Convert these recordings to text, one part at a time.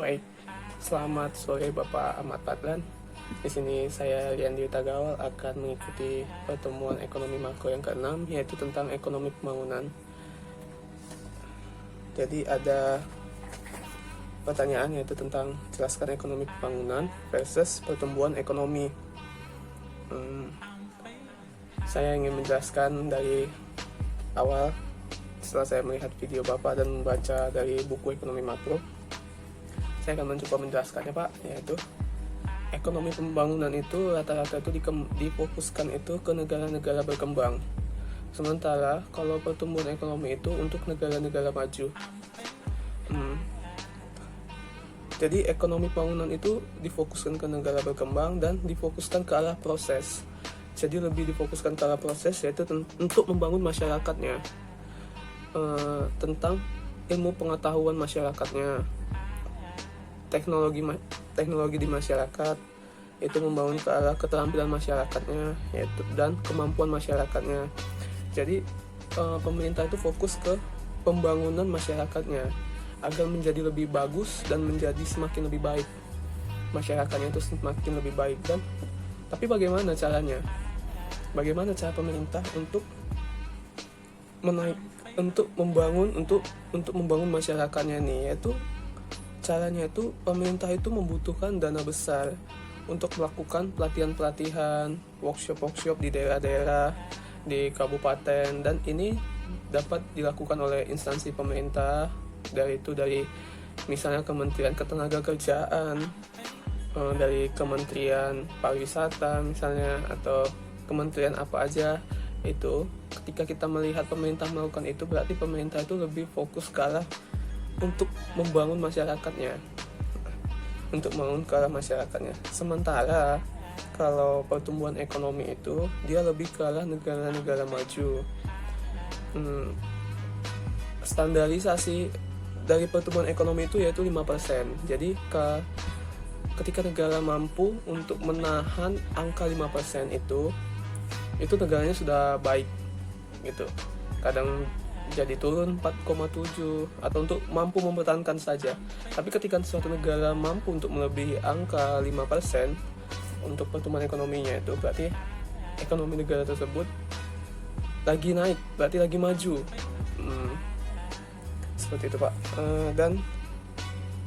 Baik, selamat sore Bapak Ahmad Fadlan. Di sini saya Riandi Utagawal akan mengikuti pertemuan ekonomi makro yang ke-6, yaitu tentang ekonomi pembangunan. Jadi ada pertanyaan yaitu tentang jelaskan ekonomi pembangunan versus pertumbuhan ekonomi. Saya ingin menjelaskan dari awal setelah saya melihat video Bapak dan membaca dari buku ekonomi makro. Saya akan mencoba menjelaskannya Pak, yaitu ekonomi pembangunan itu rata-rata itu difokuskan itu ke negara-negara berkembang. Sementara kalau pertumbuhan ekonomi itu untuk negara-negara maju. Jadi ekonomi pembangunan itu difokuskan ke negara berkembang dan difokuskan ke arah proses. Jadi lebih difokuskan ke arah proses, yaitu untuk membangun masyarakatnya, tentang ilmu pengetahuan masyarakatnya, teknologi di masyarakat, itu membangun ke arah keterampilan masyarakatnya, yaitu dan kemampuan masyarakatnya. Jadi pemerintah itu fokus ke pembangunan masyarakatnya agar menjadi lebih bagus dan menjadi semakin lebih baik, masyarakatnya itu semakin lebih baik. Dan tapi bagaimana caranya? Bagaimana cara pemerintah untuk membangun masyarakatnya nih? Yaitu caranya itu pemerintah itu membutuhkan dana besar untuk melakukan pelatihan-pelatihan, workshop-workshop di daerah-daerah, di kabupaten, dan ini dapat dilakukan oleh instansi pemerintah, dari misalnya Kementerian Ketenagakerjaan, dari Kementerian Pariwisata misalnya, atau kementerian apa aja. Itu ketika kita melihat pemerintah melakukan itu, berarti pemerintah itu lebih fokus ke arah untuk membangun masyarakatnya, Sementara kalau pertumbuhan ekonomi itu dia lebih ke arah negara-negara maju. Standarisasi dari pertumbuhan ekonomi itu yaitu 5%. Jadi ketika negara mampu untuk menahan angka 5% itu negaranya sudah baik gitu. Kadang jadi turun 4,7 atau untuk mampu mempertahankan saja. Tapi ketika suatu negara mampu untuk melebihi angka 5% untuk pertumbuhan ekonominya, itu berarti ekonomi negara tersebut lagi naik, berarti lagi maju. Seperti itu Pak. Dan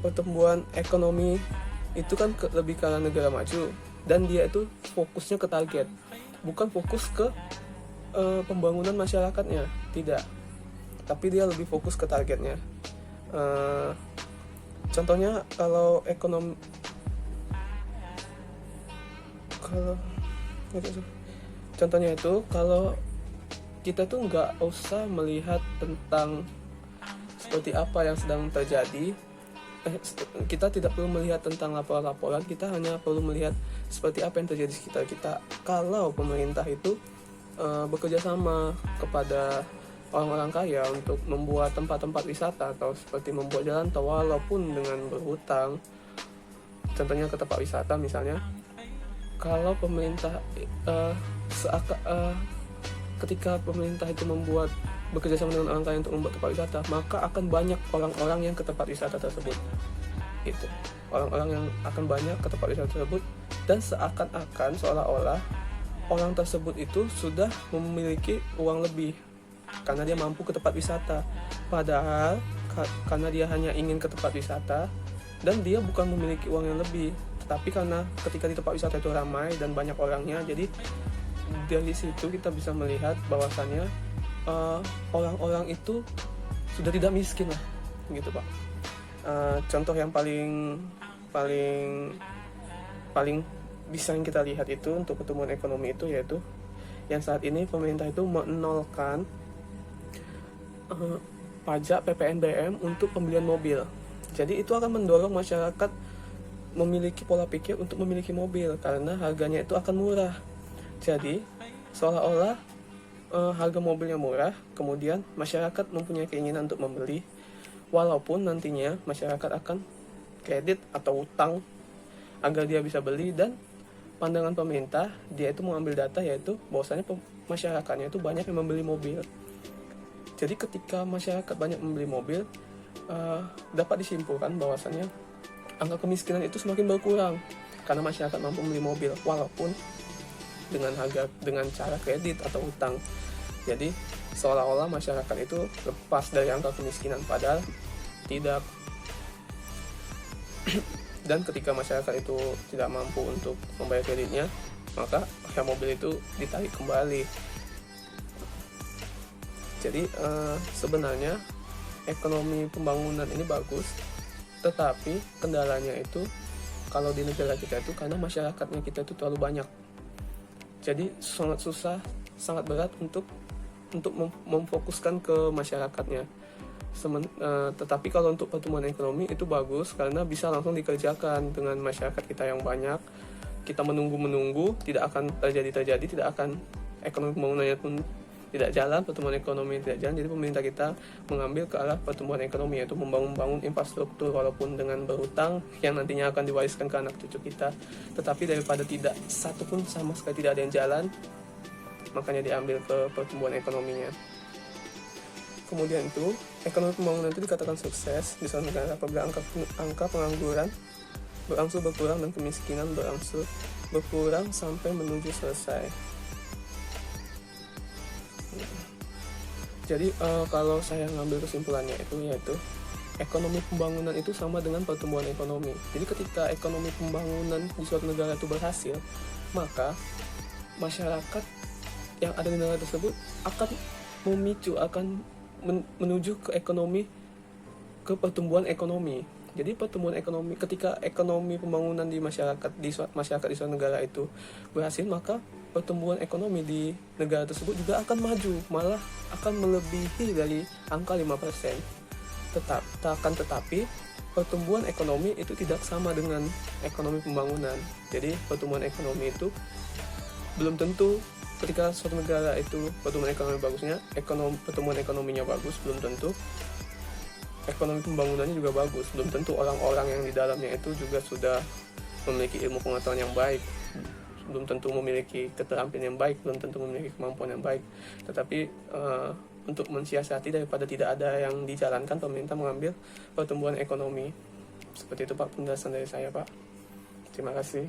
pertumbuhan ekonomi itu kan lebih ke arah negara maju, dan dia itu fokusnya ke target, bukan fokus ke pembangunan masyarakatnya, tidak, tapi dia lebih fokus ke targetnya. Contohnya kalau contohnya itu kalau kita tuh nggak usah melihat tentang seperti apa yang sedang terjadi, kita tidak perlu melihat tentang laporan-laporan, kita hanya perlu melihat seperti apa yang terjadi di sekitar kita. Kalau pemerintah itu bekerja sama kepada orang-orang kaya untuk membuat tempat-tempat wisata, atau seperti membuat jalan tol walaupun dengan berhutang, contohnya ke tempat wisata misalnya. Kalau pemerintah ketika pemerintah itu bekerja sama dengan orang kaya untuk membuat tempat wisata, maka akan banyak orang-orang yang ke tempat wisata tersebut. Itu orang-orang yang akan banyak ke tempat wisata tersebut, dan seakan-akan seolah-olah orang tersebut itu sudah memiliki uang lebih karena dia mampu ke tempat wisata. Padahal karena dia hanya ingin ke tempat wisata dan dia bukan memiliki uang yang lebih, tetapi karena ketika di tempat wisata itu ramai dan banyak orangnya, jadi dari situ kita bisa melihat bahwasannya orang-orang itu sudah tidak miskin lah, gitu Pak. Contoh yang paling bisa yang kita lihat itu untuk pertumbuhan ekonomi itu, yaitu yang saat ini pemerintah itu menolkan pajak PPNBM untuk pembelian mobil. Jadi itu akan mendorong masyarakat memiliki pola pikir untuk memiliki mobil karena harganya itu akan murah. Jadi seolah-olah harga mobilnya murah, kemudian masyarakat mempunyai keinginan untuk membeli, walaupun nantinya masyarakat akan kredit atau utang agar dia bisa beli. Dan pandangan pemerintah, dia itu mengambil data, yaitu bahwasanya masyarakatnya itu banyak yang membeli mobil. Jadi ketika masyarakat banyak membeli mobil, dapat disimpulkan bahwasannya angka kemiskinan itu semakin berkurang karena masyarakat mampu membeli mobil walaupun dengan cara kredit atau utang. Jadi seolah-olah masyarakat itu lepas dari angka kemiskinan, padahal tidak. Dan ketika masyarakat itu tidak mampu untuk membayar kreditnya, maka mobil itu ditarik kembali. Jadi sebenarnya ekonomi pembangunan ini bagus, tetapi kendalanya itu kalau di negara kita itu karena masyarakatnya kita itu terlalu banyak. Jadi sangat susah, sangat berat untuk memfokuskan ke masyarakatnya. Tetapi kalau untuk pertumbuhan ekonomi itu bagus karena bisa langsung dikerjakan dengan masyarakat kita yang banyak. Kita menunggu tidak akan terjadi, tidak akan ekonomi pembangunannya pun tidak jalan, pertumbuhan ekonomi tidak jalan. Jadi pemerintah kita mengambil ke arah pertumbuhan ekonomi, yaitu membangun infrastruktur walaupun dengan berhutang yang nantinya akan diwariskan ke anak cucu kita. Tetapi daripada tidak satu pun sama sekali tidak ada yang jalan, makanya diambil ke pertumbuhan ekonominya. Kemudian itu ekonomi pembangunan itu dikatakan sukses di suatu negara apabila angka pengangguran berangsur berkurang dan kemiskinan berangsur berkurang sampai menuju selesai. Jadi kalau saya ngambil kesimpulannya itu yaitu ekonomi pembangunan itu sama dengan pertumbuhan ekonomi. Jadi ketika ekonomi pembangunan di suatu negara itu berhasil, maka masyarakat yang ada di negara tersebut akan menuju ke pertumbuhan ekonomi. Jadi pertumbuhan ekonomi, ketika ekonomi pembangunan di masyarakat di suatu negara itu berhasil, maka pertumbuhan ekonomi di negara tersebut juga akan maju, malah akan melebihi dari angka 5%. Tetapi pertumbuhan ekonomi itu tidak sama dengan ekonomi pembangunan. Jadi pertumbuhan ekonomi itu belum tentu ketika suatu negara itu pertumbuhan ekonomi bagusnya, pertumbuhan ekonominya bagus, belum tentu ekonomi pembangunannya juga bagus. Belum tentu orang-orang yang di dalamnya itu juga sudah memiliki ilmu pengetahuan yang baik, belum tentu memiliki keterampilan yang baik, belum tentu memiliki kemampuan yang baik. Tetapi untuk mensiasati daripada tidak ada yang dijalankan, pemerintah mengambil pertumbuhan ekonomi. Seperti itu Pak penjelasan dari saya Pak. Terima kasih.